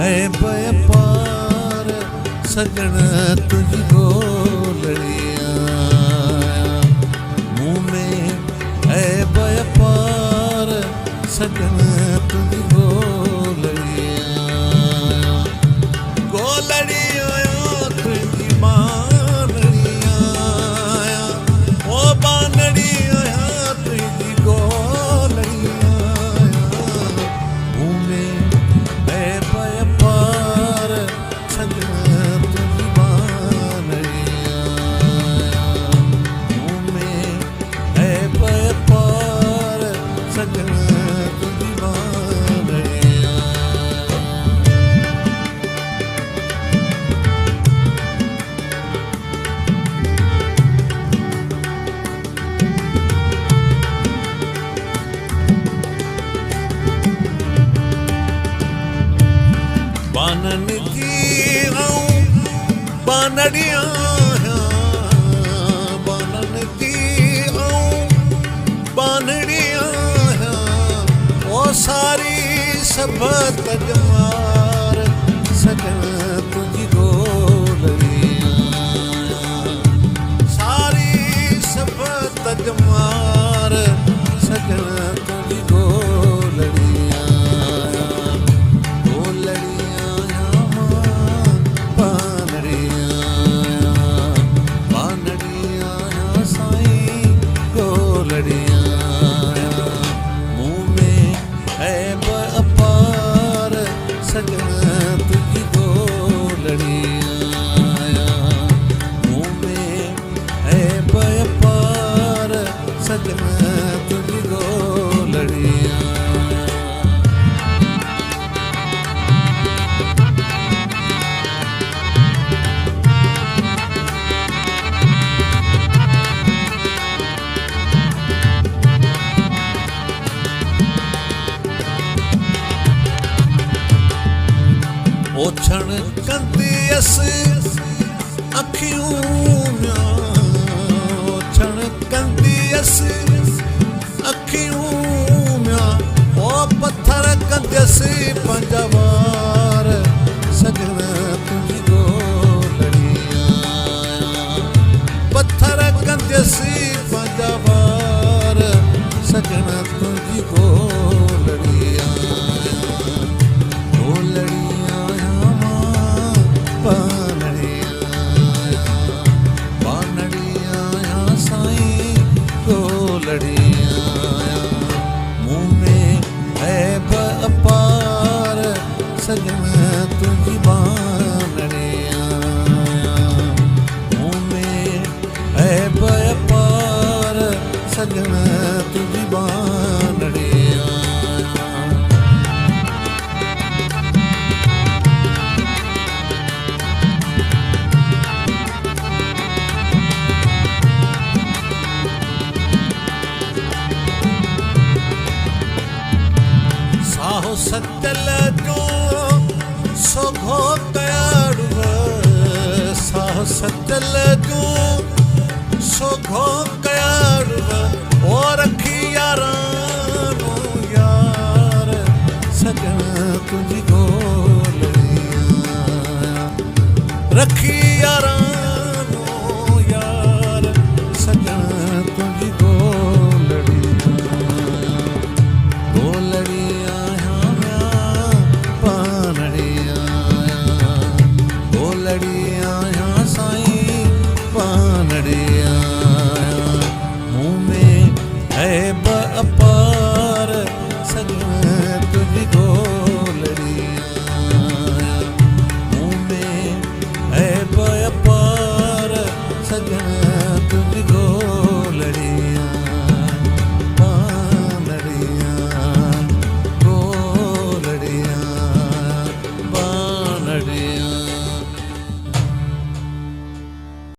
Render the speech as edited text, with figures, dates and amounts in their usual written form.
व्यापार सजन तुझी गोलड़िया मुँह में है व्यापार सजन तुझी गोलड़िया गोलड़िया तुझी बानड़िया ओ बानड़िया तुझी गोलड़िया मुँह में है व्यापार सजन तुझी बानड़िया मुँह में है व्यापार सजन तुझी बानड़िया बानन की बानड़िया बानन की बानड़िया ओ सारी सब तजमार सजन तुझी गोलड़िया सारी सब तजमार सजन तुझी गोलड़िया मुँह में है व्यापार सजन तुझी गोलड़िया मुँह में है व्यापार सजन तुझी गोलड़िया ओछण कंदियस अखियूं म्यां ओछण कंदियस अखियूं म्यां ओ पत्थर कंदियस पंजवार सजन तुझी गोलड़िया पत्थर कंदियस पंजवार सजन तुझी गोलड़िया मुँह में है व्यापार सजन तुझी बानड़िया मुँह में है व्यापार सजन तुझी बानड़िया साहो सत्यल जो सोघो कयाड़ुव साहो सत्यल जो सोघो कयाड़ुव ओ रखी यारानो यार सजन तुझी गोलड़िया रखी यारानो